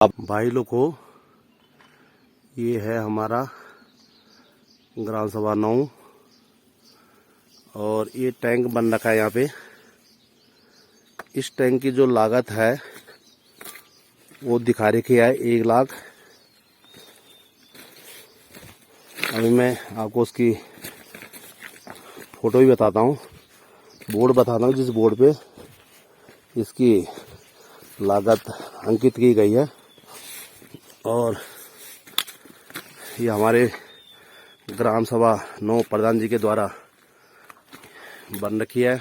अब भाई लोग को ये है हमारा ग्राम सभा 9 और ये टैंक बन रखा है यहाँ पे। इस टैंक की जो लागत है वो दिखा रखी है 1 लाख। अभी मैं आपको उसकी फोटो भी बताता हूँ, बोर्ड बताता हूँ जिस बोर्ड पे इसकी लागत अंकित की गई है। और ये हमारे ग्राम सभा 9 प्रधान जी के द्वारा बन रखी है।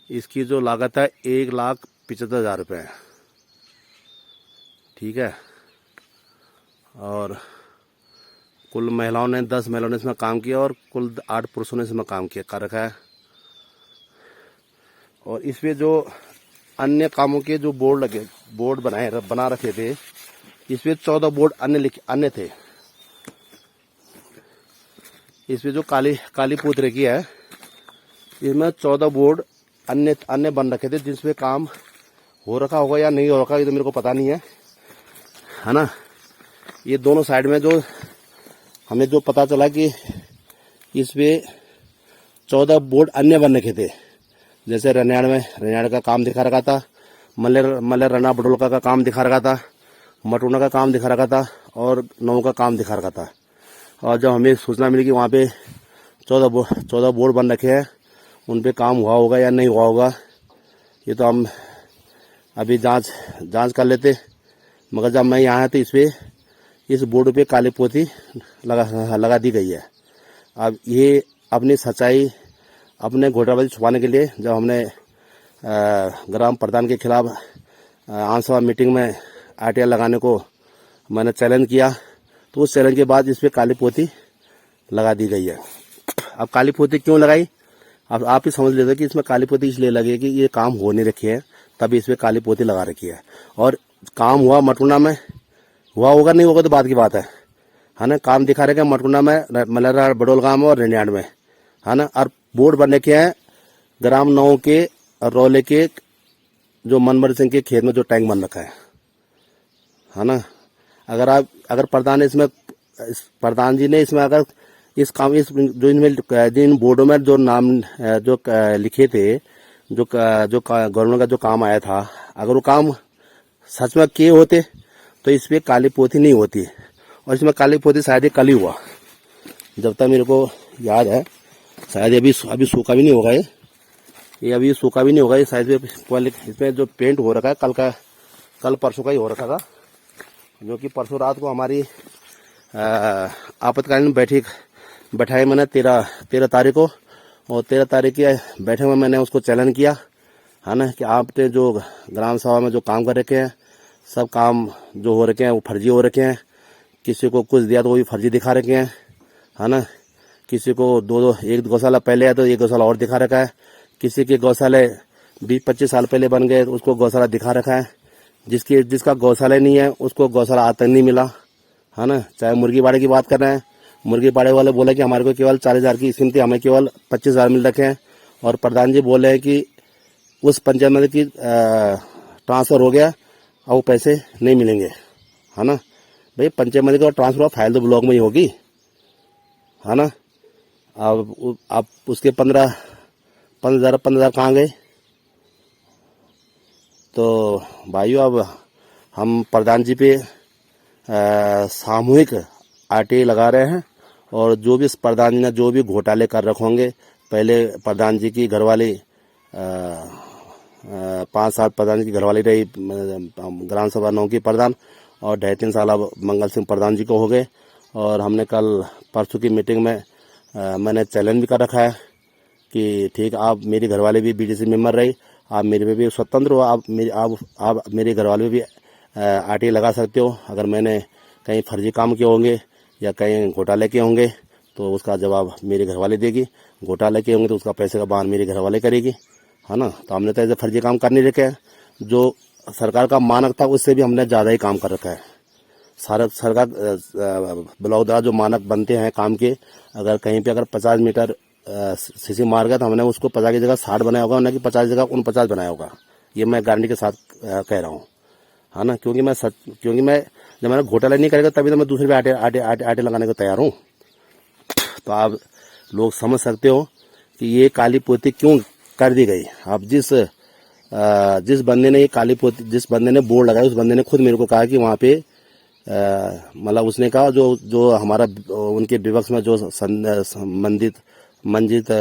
इसकी जो लागत है 1,75,000 रुपये, ठीक है। और कुल महिलाओं ने 10 महिलाओं ने इसमें काम किया और कुल 8 पुरुषों ने इसमें काम किया कर रखा है। और इसमें जो अन्य कामों के जो बोर्ड बना रखे थे, इसमें 14 बोर्ड अन्य थे। इसमें जो काली पूत रखी है, इसमें 14 बोर्ड अन्य बन रखे थे, जिसमें काम हो रखा होगा या नहीं हो रखा ये तो मेरे को पता नहीं है ना। ये दोनों साइड में जो हमें जो पता चला कि इसमें 14 बोर्ड अन्य बन रखे थे। जैसे रनियाड़ का काम दिखा रखा था, मल्ले रना बडोलका का काम दिखा रखा था, मटूना का काम दिखा रखा था और 9 का काम दिखा रखा था। और जब हमें सूचना मिली कि वहाँ पे 14 बोर्ड बन रखे हैं, उन पे काम हुआ होगा या नहीं हुआ होगा ये तो हम अभी जांच कर लेते। मगर जब मैं यहाँ तो इस बोर्ड पे काली पोती लगा दी गई है। अब ये अपनी सच्चाई अपने घोटाबाजी छुपाने के लिए जब हमने ग्राम प्रधान के खिलाफ आमसभा मीटिंग में RTI लगाने को मैंने चैलेंज किया, तो उस चैलेंज के बाद इस पे काली पोती लगा दी गई है। अब काली पोती क्यों लगाई, अब आप ही समझ लेते कि इसमें काली पोती इसलिए लगी कि ये काम हो नहीं रखे हैं, तभी इसमें काली पोती लगा रखी है। और काम हुआ मटुना में, हुआ होगा नहीं होगा तो बात की बात है ना। काम दिखा रहे हैं मटुना में, मल्लेरा बडोलगा में और रनियाड़ में, है ना। और बोर्ड बन रखे हैं ग्राम 9 के रौले के जो मनमर सिंह के खेत में जो टैंक बन रखा है ना। अगर प्रधान जी ने इसमें अगर इस जिन बोर्डों में जो नाम जो लिखे थे, जो गवर्नमेंट का जो काम आया था, अगर वो काम सच में किए होते तो इस पे काली पोती नहीं होती। और इसमें काली पोती शायद ही कल ही हुआ, जब तक मेरे को याद है। शायद अभी सूखा भी नहीं होगा, ये अभी सूखा भी नहीं होगा। ये शायद इसमें जो पेंट हो रखा है कल परसों का ही हो रखा था, जो कि परसों रात को हमारी आपातकालीन बैठाई मैंने 13 तारीख को। और 13 तारीख की बैठक में मैंने उसको चैलेंज किया, है ना, कि आपने जो ग्राम सभा में जो काम कर रखे हैं, सब काम जो हो रखे हैं वो फर्जी हो रखे हैं। किसी को कुछ दिया तो वो भी फर्जी दिखा रखे हैं, है ना। किसी को एक गौशाला पहले है तो एक गौशाला और दिखा रखा है। किसी के गौशाले 20-25 साल पहले बन गए, उसको गौशाला दिखा रखा है। जिसका गौशाला नहीं है उसको गौशाला आज तक नहीं मिला, है ना। चाहे मुर्गी बाड़े की बात कर रहे हैं, मुर्गी बाड़े वाले बोले कि हमारे को केवल 40,000 की स्कीम थी, हमें केवल 25,000 मिल रखे हैं। और प्रधान जी बोले हैं कि उस पंचायत में की ट्रांसफर हो गया, अब वो पैसे नहीं मिलेंगे, है ना। भाई पंचायत मंत्री का ट्रांसफर हुआ, फाइल तो ब्लॉक में ही होगी, है ना। अब उसके 15,000 कहाँ गए। तो भाइयों, अब हम प्रधान जी पे सामूहिक RTI लगा रहे हैं। और जो भी इस प्रधान जी ने जो भी घोटाले कर रखे होंगे, पहले प्रधान जी की घरवाली 5 साल प्रधान जी की घरवाली रही ग्राम सभा 9 की प्रधान, और 2.5-3 साल अब मंगल सिंह प्रधान जी को हो गए। और हमने कल परसों की मीटिंग में मैंने चैलेंज भी कर रखा है कि ठीक, आप मेरी घरवाली भी BDC मेंबर रही, आप मेरे पे भी स्वतंत्र हो, आप मेरे घरवाले पे भी RTI लगा सकते हो। अगर मैंने कहीं फर्जी काम किए होंगे या कहीं घोटाले किए होंगे तो उसका जवाब मेरी घरवाली देगी, घोटाले किए होंगे तो उसका पैसे का बहान मेरी घरवाली करेगी, है ना। तो हमने तो ऐसे फर्जी काम कर नहीं रखे हैं। जो सरकार का मानक था उससे भी हमने ज़्यादा ही काम कर रखा है। सरकार ब्लॉक द्वारा जो मानक बनते हैं काम के, अगर कहीं पे अगर 50 मीटर सीसी मार गया तो हमने उसको 50 की जगह 60 बनाया होगा, ना कि 50 की जगह 49 बनाया होगा। ये मैं गारंटी के साथ कह रहा हूँ, हाँ ना, क्योंकि मैं जब मैंने घोटाला नहीं करेगा तभी तो मैं दूसरे पे आटे लगाने को तैयार हूँ। तो आप लोग समझ सकते हो कि ये काली पोती क्यों कर दी गई। अब जिस बंदे ने ये काली पोती, जिस बंदे ने बोर्ड लगाया, उस बंदे ने खुद मेरे को कहा कि वहाँ पे मतलब उसने कहा जो हमारा उनके विपक्ष में जो मंजित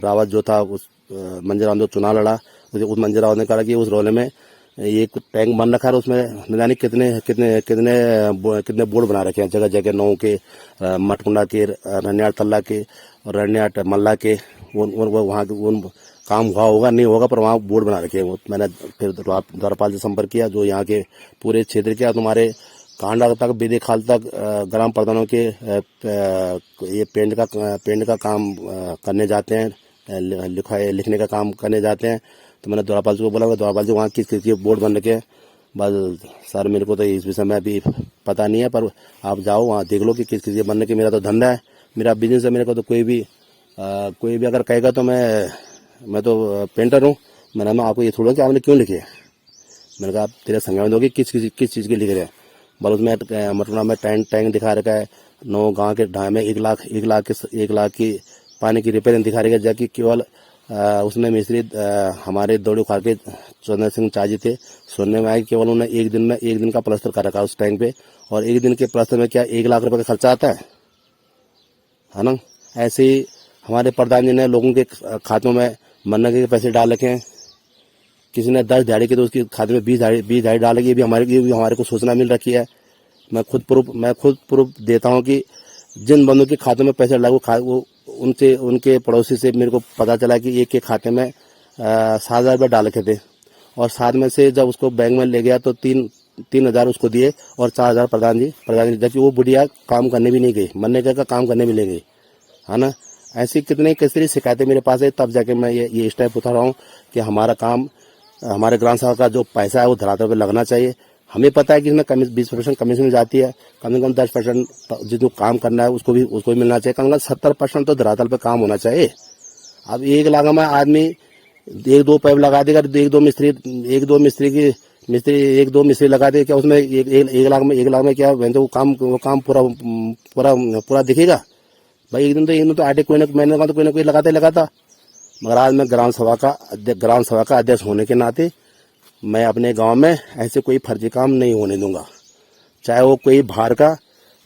रावत जो था, उस मंजित रावत जो चुनाव लड़ा, उस मंजित रावत ने कहा कि उस रोले में ये टैंक बन रखा है, उसमें न जाने कितने बोर्ड बना रखे हैं जगह जगह, नौ के, मटकुंडा के, रनियाट तल्ला के और रनियाट मल्ला के। वहाँ उन काम हुआ होगा नहीं होगा, पर वहाँ बोर्ड बना रखे हैं। मैंने फिर द्वारपाल से संपर्क किया जो यहाँ के पूरे क्षेत्र के, तुम्हारे कांडा तक बेदे खाल तक ग्राम प्रधानों के ये पेंट का काम करने जाते हैं, लिखने का काम करने जाते हैं। तो मैंने द्वारपाल जी को बोला, द्वारपाल जी वहाँ किस के बोर्ड बन रखे हैं। बस सर मेरे को तो इस विषय में अभी पता नहीं है, पर आप जाओ वहाँ देख लो कि किस के बनने के। मेरा तो धंधा है, मेरा बिजनेस है, मेरे को तो कोई भी अगर कहेगा तो मैं तो पेंटर हूँ। मैंने आपको ये थोड़ा कि आपने क्यों लिखे। मैंने कहा आप तेरे संज्ञान दोगे किस चीज़ के लिख रहे हैं। बल उसमें मटुना में टैंक दिखा रखा है, 9 गाँव के ढाई में 1 लाख की पानी की रिपेयरिंग दिखा रही है। जबकि केवल उसमें मिस्त्री हमारे दौड़े उखाड़ के चंद्र सिंह चाजी थे, सुनने में आया कि केवल उन्होंने एक दिन का प्लास्टर कर रखा उस टैंक पे। और एक दिन के प्लास्टर में क्या 1 लाख रुपए का खर्चा आता है ना। ऐसे ही हमारे प्रधान जी ने लोगों के खातों में मन्नत के पैसे डाल रखे हैं। किसी ने 10 दिहाड़ी के तो उसके खाते में 20 दिहाड़ी डालेगी। ये भी हमारे को सूचना मिल रखी है। मैं खुद प्रूफ देता हूँ कि जिन बंदों के खातों में पैसे डाले वो उनके पड़ोसी से मेरे को पता चला कि एक के खाते में 7,000 रुपये डाल रखे थे। और 7 में से जब उसको बैंक में ले गया तो 3,000 उसको दिए और 4,000 प्रधान जी, जबकि वो बुढ़िया काम करने भी नहीं गई, मरने का काम करने भी नहीं गई, है ना। ऐसी कितनी शिकायतें मेरे पास है, तब जाके मैं ये स्टेप उठा रहा हूँ कि हमारा काम, हमारे ग्राम सभा का जो पैसा है वो धरातल पे लगना चाहिए। हमें पता है कि इसमें 20% कमीशन में जाती है, कम से कम 10% जिसको काम करना है उसको भी मिलना चाहिए। कम से कम 70% तो धरातल पे काम होना चाहिए। अब 1 लाख में आदमी 1-2 पाइप लगा देगा, 1-2 मिस्त्री लगा दे, क्या उसमें 1 लाख में क्या वो काम पूरा दिखेगा भाई। एक दिन तो आटे कोई ना कोई लगाता। मगर आज मैं ग्राम सभा का अध्यक्ष होने के नाते मैं अपने गांव में ऐसे कोई फर्जी काम नहीं होने दूंगा। चाहे वो कोई बाहर का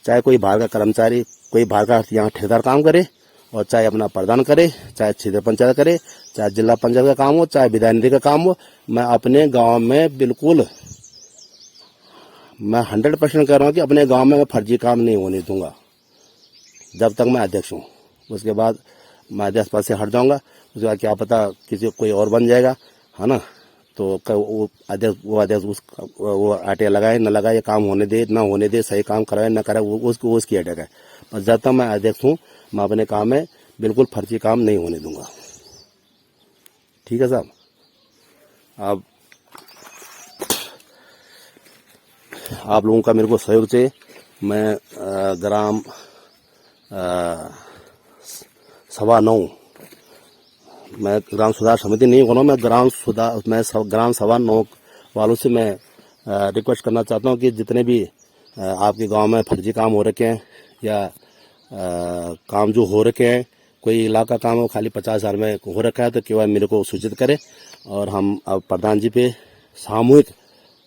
कर्मचारी, कोई बाहर का यहाँ ठेकेदार काम करे, और चाहे अपना प्रधान करे, चाहे क्षेत्र पंचायत करे, चाहे जिला पंचायत का काम हो, चाहे विधायक निधि का काम हो, मैं अपने गांव में बिल्कुल मैं 100% कह रहा हूँ कि अपने गांव में मैं फर्जी काम नहीं होने दूंगा जब तक मैं अध्यक्ष हूँ। उसके बाद मैं अध्यक्ष पद से हट जाऊंगा। उसके बाद क्या पता किसी कोई और बन जाएगा, है ना। तो वो अध्यक्ष वो आटे लगाए न लगाए, काम होने दे ना होने दे, सही काम कराए ना कराए, वो उसकी अटैक है। पर जब तक मैं अध्यक्ष हूँ मैं अपने काम में बिल्कुल फर्जी काम नहीं होने दूंगा। ठीक है साहब। अब आप लोगों का मेरे को सहयोग चाहिए। मैं ग्राम सभा 9, मैं ग्राम सुधार समिति नहीं बोला, मैं ग्राम सभा 9 वालों से मैं रिक्वेस्ट करना चाहता हूं कि जितने भी आपके गांव में फर्जी काम हो रखे हैं या काम जो हो रखे हैं, कोई इलाका काम हो खाली 50,000 में हो रखा है, तो केवल मेरे को सूचित करें। और हम अब प्रधान जी पे सामूहिक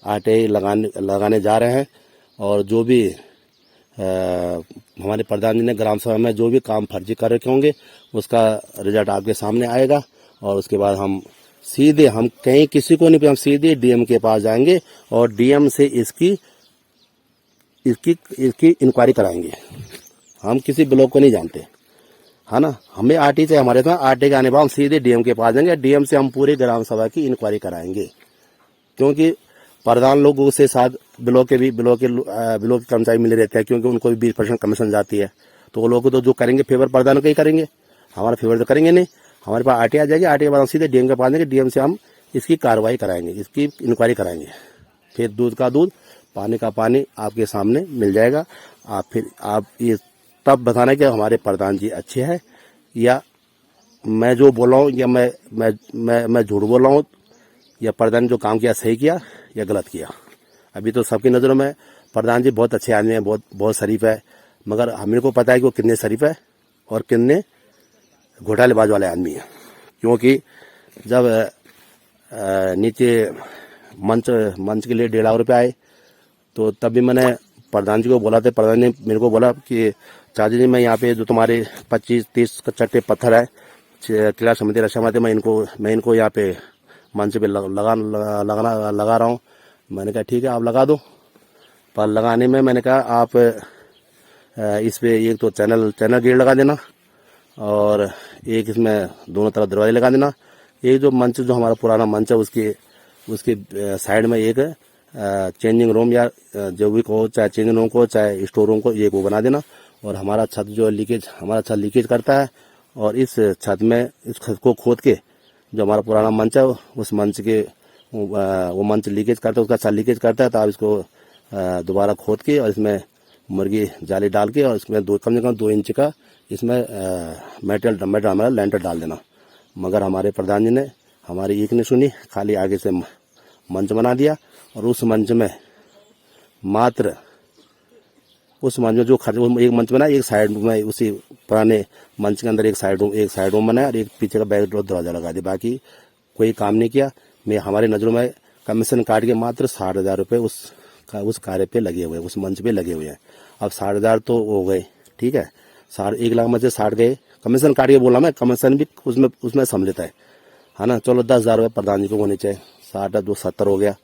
आटे लगाने जा रहे हैं। और जो भी हमारे प्रधान जी ने ग्राम सभा में जो भी काम फर्जी कर रखे होंगे उसका रिजल्ट आपके सामने आएगा। और उसके बाद हम कहीं किसी को नहीं, हम सीधे डीएम के पास जाएंगे और डीएम से इसकी इंक्वायरी कराएंगे। हम किसी ब्लॉक को नहीं जानते, है ना। हमें आरटी से हमारे साथ आरटी के आने बाद हम सीधे डीएम के पास जाएंगे, डीएम से हम पूरे ग्राम सभा की इंक्वायरी कराएंगे। क्योंकि प्रधान लोगों से साथ ब्लॉक के कर्मचारी मिले रहते हैं, क्योंकि उनको भी 20% कमीशन जाती है। तो वो लोग तो जो करेंगे फेवर प्रधान का ही करेंगे, हमारा फेवर तो करेंगे नहीं। हमारे पास आरटी आ जाएगी, आरटी के बाद हम सीधे डीएम के पास जाएंगे, डीएम से हम इसकी कार्रवाई कराएंगे, इसकी इंक्वायरी कराएंगे। फिर दूध का दूध, पानी का पानी आपके सामने मिल जाएगा। आप ये तब बताना कि हमारे प्रधान जी अच्छे हैं या मैं जो बोल रहा हूँ या मैं झूठ बोल रहा हूँ, या प्रधान जो काम किया सही किया या गलत किया। अभी तो सबकी नज़रों में प्रधान जी बहुत अच्छे आदमी हैं, बहुत बहुत शरीफ है, मगर मेरे को पता है कि वो कितने शरीफ है और कितने घोटालेबाज वाले आदमी हैं। क्योंकि जब नीचे मंच के लिए 1.5 लाख रुपये आए तो तब भी मैंने प्रधान जी को बोला था। प्रधान ने मेरे को बोला कि चाचा जी मैं यहाँ पे जो तुम्हारे 25-30 चट्टे पत्थर है क्रीड़ा समिति रक्षामती मैं इनको यहाँ पे मंच पे लगा रहा हूँ। मैंने कहा ठीक है आप लगा दो, पर लगाने में मैंने कहा आप इस पे एक तो चैनल गेट लगा देना और एक इसमें दोनों तरफ दरवाजे लगा देना। एक जो मंच जो हमारा पुराना मंच है उसके साइड में एक चेंजिंग रूम या जो भी कहो, चाहे चेंजिंग रूम को चाहे स्टोर रूम को, एक वो बना देना। और हमारा छत जो हमारा छत लीकेज करता है और इस छत को खोद के जो हमारा पुराना मंच है उस मंच के वो मंच लीकेज करता है, उसका छत लीकेज करता है। तो आप इसको दोबारा खोद के और इसमें मुर्गी जाली डाल के और इसमें कम से कम 2 इंच का इसमें मेटल हमारा लेंटर डाल देना। मगर हमारे प्रधान जी ने हमारी एक नहीं सुनी, खाली आगे से मंच बना दिया और उस मंच में मात्र उस मंच में जो खर्च एक मंच बना, एक साइड में उसी पुराने मंच के अंदर एक साइड रूम बनाया और एक पीछे का बैक डोर दरवाजा लगा दिया। बाकी कोई काम नहीं किया। मैं हमारी नज़रों में कमीशन काट के मात्र 60,000 रुपये उस कार्य पे लगे हुए, उस मंच पे लगे हुए हैं। अब 60,000 तो हो गए, ठीक है, 1 लाख में से 60 गए, कमीशन काट के बोला मैं, कमीशन भी उसमें सम्मिलित है ना। चलो 10,000 रुपये प्रधान जी को होने चाहिए, 60 2 70 हो गया।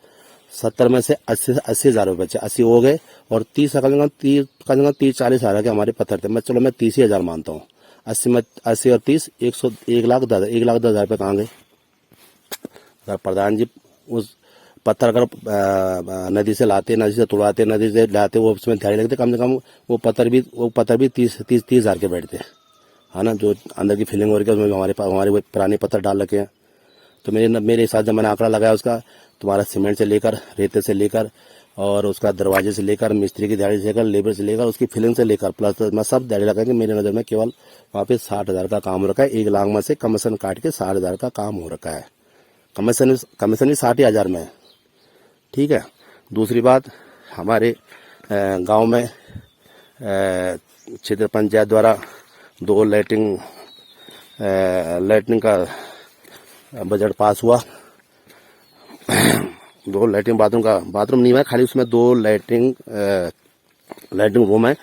70 में से 80,000 रुपये बचे, 80 हो गए और 30 40 हज़ार के हमारे पत्थर थे। मैं 30,000 मानता हूँ। 80 और 30 1 लाख 10,000 रुपये कहाँ गए? अगर प्रधान जी उस पत्थर अगर नदी से लाते, नदी से तुड़ाते, नदी से लाते, वो उसमें ध्यान लगते, कम से कम वो पत्थर भी 30,000 के बैठते है ना। जो अंदर की फीलिंग हो रही है उसमें हमारे पुराने पत्थर डाल रखे हैं। तो मेरे साथ जब मैंने आंकड़ा लगाया उसका, तुम्हारा सीमेंट से लेकर, रेते से लेकर और उसका दरवाजे से लेकर, मिस्त्री की दिहाड़ी से लेकर, लेबर से लेकर, उसकी फिलिंग से लेकर, प्लस मैं सब दिहाड़ी लगा के मेरे नज़र में केवल वहाँ पे 60,000 का काम हो रखा है। 1 लाख में से कमीशन काट के 60,000 का काम हो रखा है। कमीशन भी 60,000 में है, ठीक है। दूसरी बात, हमारे गांव में क्षेत्र पंचायत द्वारा 2 लैट्रिन का बजट पास हुआ। 2 लैट्रिन बाथरूम नहीं है, खाली उसमें 2 लैट्रिन रूम है।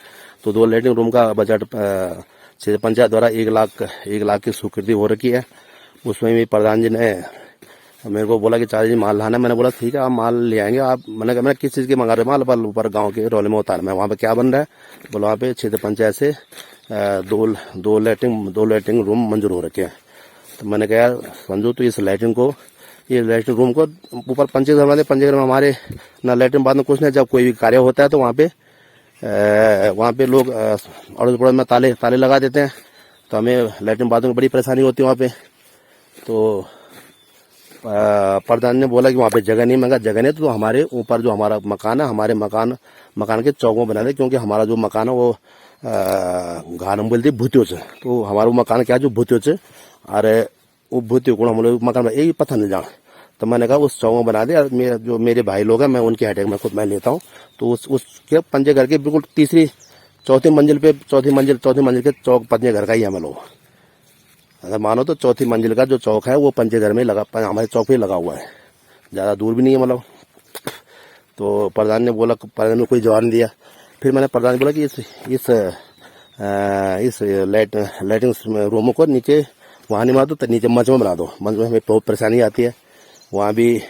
तो 2 लैट्रिन रूम का बजट क्षेत्र पंचायत द्वारा 1 लाख की स्वीकृति हो रखी है। उसमें भी प्रधान जी ने मेरे को बोला कि चाचा जी माल लाना। मैंने बोला ठीक है आप माल ले आएंगे। मैंने कहा मैं किस चीज़ की मंगा रहे माल? पर ऊपर गांव के रोले में उतार में वहाँ पे क्या बन रहा है? बोला वहाँ पे क्षेत्र पंचायत से 2 लैट्रिन रूम मंजूर हो रखे हैं। तो मैंने कहा यार संजू तो इस लैट्रिन रूम को ऊपर पंचघर में हमारे ना लैट्रिन बाथरूम कुछ नहीं। जब कोई भी कार्य होता है तो वहाँ पे लोग अड़ोस पड़ोस में ताले लगा देते हैं, तो हमें लैट्रिन बाथरूम की बड़ी परेशानी होती है वहाँ पे। तो प्रधान ने बोला कि वहाँ पे जगह नहीं, मगर जगह नहीं तो हमारे ऊपर जो हमारा मकान है, हमारे मकान के चौकों बना दे, क्योंकि हमारा जो मकान है वो घान बोलते भूतियों से। तो हमारा मकान क्या जो भूतियों से, अरे वो भूतियों को हम लोग मकान में एक पता नहीं जाना। तो मैंने कहा उस चौकों बना दे। जो मेरे भाई लोग हैं मैं उनके हेडेक में खुद मैं लेता हूँ। तो उसके पंजे घर के बिल्कुल चौथी मंजिल के चौक पंजे घर का ही हमें लोग, अगर मानो तो चौथी मंजिल का जो चौक है वो पंजे घर में हमारे चौक पे लगा हुआ है, ज़्यादा दूर भी नहीं है मतलब। तो प्रधान ने कोई जवाब नहीं दिया। फिर मैंने प्रधान बोला कि इस लैट्रिन रूमों को नीचे वहाँ नहीं बना दो, तो नीचे मंच में बना दो। मंच में हमें बहुत परेशानी आती है। वहाँ भी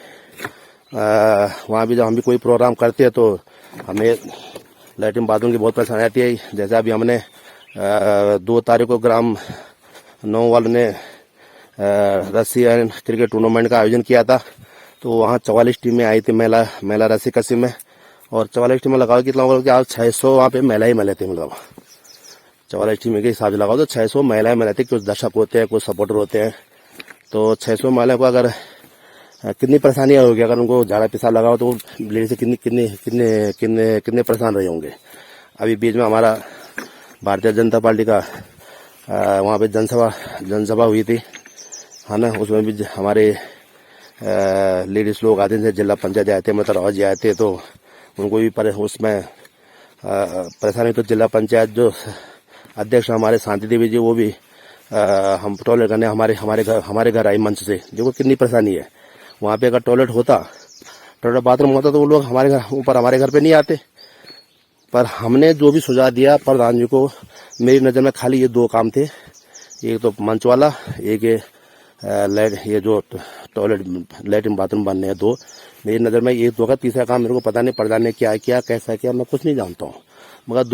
जब हम भी कोई प्रोग्राम करते हैं तो हमें लैट्रिन बाथरूम की बहुत परेशानी आती है। जैसे अभी हमने 2 तारीख को ग्राम 9 वाले ने रस्सी क्रिकेट टूर्नामेंट का आयोजन किया था। तो वहाँ 44 टीमें आई थी महिला रस्सी कसी में, और 44 टीमें लगाओ कितना होगा कि आप 600 वहाँ पे महिला ही महिला थी। मतलब 44 टीमें के हिसाब से लगाओ तो 600 महिलाएं महिला थी। कुछ दर्शक होते हैं, कुछ सपोर्टर होते हैं। तो 600 महिला को अगर कितनी परेशानियाँ होगी, अगर उनको झाड़ा पिसाब लगाओ तो लेडी से कितने परेशान रहे होंगे। अभी बीच में हमारा भारतीय जनता पार्टी का वहाँ पे जनसभा हुई थी, है ना। उसमें भी हमारे लेडीज लोग आते थे, जिला पंचायत आए थे, मतलब रावत जी आए थे। तो उनको भी उसमें परेशानी। तो जिला पंचायत जो अध्यक्ष हमारे शांति देवी जी, वो भी हम टॉयलेट करने हमारे घर आई मंच से। देखो कितनी परेशानी है। वहाँ पे अगर टॉयलेट बाथरूम होता तो वो लोग हमारे घर पे नहीं आते। पर हमने जो भी सुझाव दिया प्रधान जी को, मेरी नज़र में खाली ये 2 काम थे, एक तो मंच वाला, एक ये जो टॉयलेट लैट्रिन बाथरूम बनने हैं 2। मेरी नज़र में ये 2 का, तीसरा काम मेरे को पता नहीं प्रधान ने क्या किया, कैसा किया, मैं कुछ नहीं जानता हूँ। मगर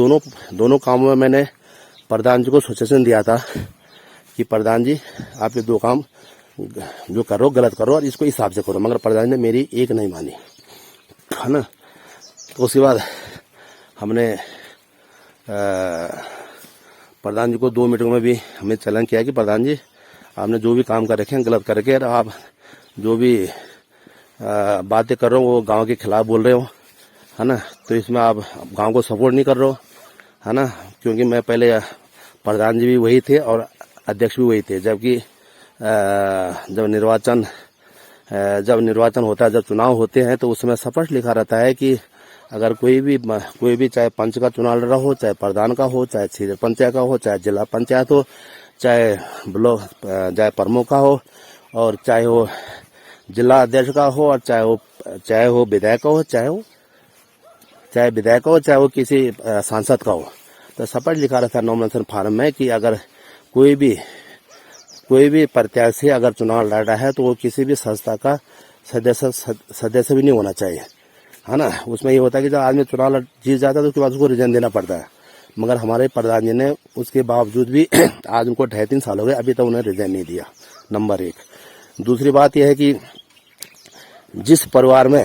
दोनों कामों में मैंने प्रधान जी को सजेशन दिया था कि प्रधान जी आप ये 2 काम जो करो गलत करो और इसको हिसाब से करो। मगर प्रधान ने मेरी एक नहीं मानी, है ना। तो उसके बाद हमने प्रधान जी को 2 मीटिंग में भी हमें चैलेंज किया कि प्रधान जी आपने जो भी काम कर रखे हैं गलत करके, और आप जो भी बातें कर रहे हो वो गांव के खिलाफ बोल रहे हो, है ना। तो इसमें आप गांव को सपोर्ट नहीं कर रहे हो, है ना। क्योंकि मैं पहले प्रधान जी भी वही थे और अध्यक्ष भी वही थे, जबकि जब निर्वाचन होता है, जब चुनाव होते हैं तो उसमें स्पष्ट लिखा रहता है कि अगर कोई भी चाहे पंच का चुनाव लड़ रहा हो, चाहे प्रधान का हो, चाहे क्षेत्र पंचायत का हो, चाहे जिला पंचायत हो, चाहे ब्लॉक चाहे प्रमुख का हो, और चाहे वो जिला अध्यक्ष का हो, और चाहे वो विधायक का हो, चाहे वो किसी सांसद का हो, तो स्पष्ट लिखा रहता है नॉमिनेशन फॉर्म में कि अगर कोई भी प्रत्याशी अगर चुनाव लड़ रहा है तो वो किसी भी संस्था का सदस्य भी नहीं होना चाहिए, है ना। उसमें ये होता है कि जब आदमी चुनाव जीत जाता है तो उसके बाद उसको रिजाइन देना पड़ता है। मगर हमारे प्रधान जी ने उसके बावजूद भी आज उनको 2.5-3 साल हो गए, अभी तक उन्हें रिजाइन नहीं दिया, नंबर 1। दूसरी बात यह है कि जिस परिवार में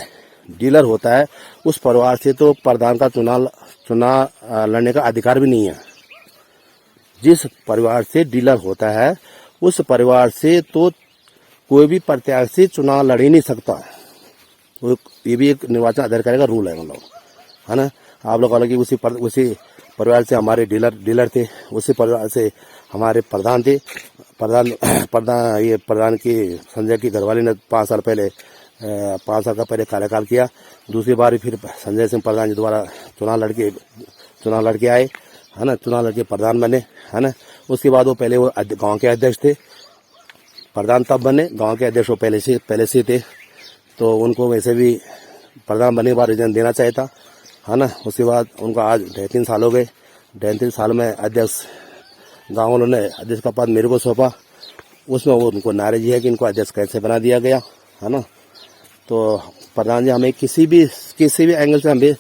डीलर होता है उस परिवार से तो प्रधान का चुनाव लड़ने का अधिकार भी नहीं है। जिस परिवार से डीलर होता है उस परिवार से तो कोई भी प्रत्याशी चुनाव लड़ ही नहीं सकता। ये भी एक निर्वाचन अधिकारी का रूल है, मतलब, है ना। आप लोग अलग उसी परिवार से हमारे डीलर थे, उसी परिवार से हमारे प्रधान थे। प्रधान की संजय की घरवाली ने 5 साल का पहले कार्यकाल किया। दूसरी बार फिर संजय सिंह प्रधान जी द्वारा चुनाव लड़के आए, है ना। चुनाव लड़के प्रधान बने, है ना। उसके बाद वो गांव के अध्यक्ष थे, प्रधान तब बने, गांव के अध्यक्ष वो पहले से थे। तो उनको वैसे भी प्रधान बनने के बाद रिजाइन देना चाहिए था, है ना। उसके बाद उनका आज 2.5-3 साल हो गए। 2.5-3 साल में अध्यक्ष गाँव वालों ने अध्यक्ष का पद मेरे को सौंपा। उसमें वो उनको नाराजगी है कि इनको अध्यक्ष कैसे बना दिया गया, है ना। तो प्रधान जी हमें किसी भी एंगल से हमें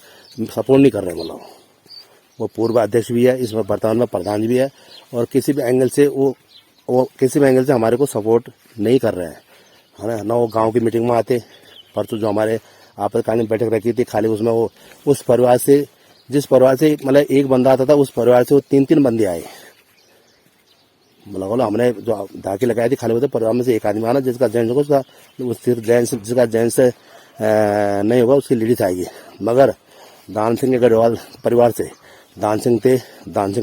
सपोर्ट नहीं कर रहे, मतलब वो पूर्व अध्यक्ष भी है, इसमें वर्तमान में प्रधान जी भी है, और किसी भी एंगल से हमारे को सपोर्ट नहीं कर रहे हैं, है ना। वो गांव की मीटिंग में आते, परसों जो हमारे आपातकालीन बैठक रखी थी खाली, उसमें वो उस परिवार से, जिस परिवार से मतलब एक बंदा आता था, उस परिवार से वो 3-3 बंदे आए। मतलब हमने जो धाकी लगाई थी खाली होते परिवार में से एक आदमी आना, जिसका जेंट्स नहीं होगा उसकी लेडीज आएगी। मगर दान सिंह के गढ़वाल परिवार से दान सिंह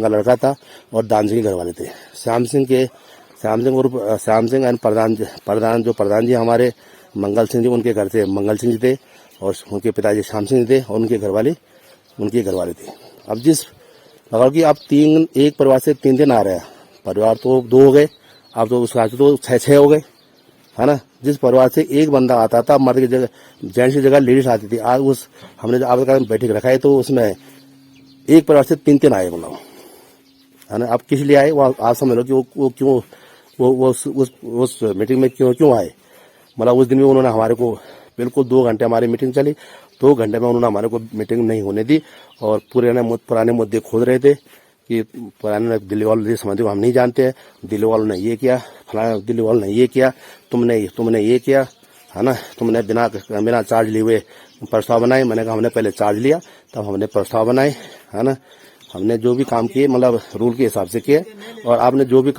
का लड़का था और दान सिंह के घर वाले थे। श्याम सिंह एंड प्रधान जी हमारे मंगल सिंह जी, उनके घर से मंगल सिंह जी थे, और उनके पिताजी श्याम सिंह थे, और उनके घर वाले थे। अब जिस अगर कि आप एक परिवार से 3 आ रहे हैं, परिवार तो 2 हो गए, अब तो उसका तो 6 हो गए, है ना। जिस परिवार से एक बंदा आता था, मर्द की जगह जेंट्स की जगह लेडीज आती थी, आज हमने जो आपातकालीन बैठक रखा है तो उसमें एक परिवार से 3 आए, मतलब, है ना। अब किस लिए आए वो आप समझ लो कि वो क्यों उस मीटिंग में क्यों आए। मतलब उस दिन भी उन्होंने हमारे को बिल्कुल 2 घंटे हमारी मीटिंग चली, 2 घंटे में उन्होंने हमारे को मीटिंग नहीं होने दी, और पुराने मुद्दे खोद रहे थे कि पुराने दिल्ली वालों समझते हम नहीं जानते हैं, दिल्ली वालों ने ये किया, फलाना दिल्ली वालों ने ये किया, तुमने ये किया, है ना। तुमने बिना चार्ज लिए हुए प्रस्ताव बनाए। मैंने कहा हमने पहले चार्ज लिया तब हमने प्रस्ताव बनाए, है ना। हमने जो भी काम किए मतलब रूल के हिसाब से किए, और आपने जो भी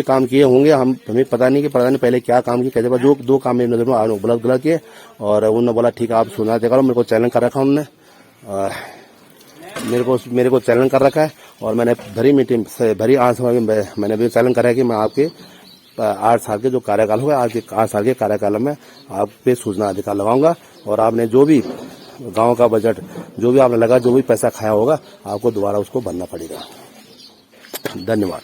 काम किए होंगे हमें पता नहीं कि प्रधान ने पहले क्या काम किया, कैसे जो 2 काम मेरी नजर में आपने गलत किए, और उन्होंने बोला ठीक है आप सुना देखा, मेरे को चैलेंज कर रखा उन्होंने, मेरे को चैलेंज कर रखा है, और मैंने भरी आंसू में मैंने भी चैलेंज करा है कि मैं आपके 8 साल के जो कार्यकाल होगा, आज के 8 साल के कार्यकाल में आप पे सूचना अधिकार लगाऊंगा, और आपने जो भी गांव का बजट जो भी आपने लगा, जो भी पैसा खाया होगा, आपको दोबारा उसको भरना पड़ेगा। धन्यवाद।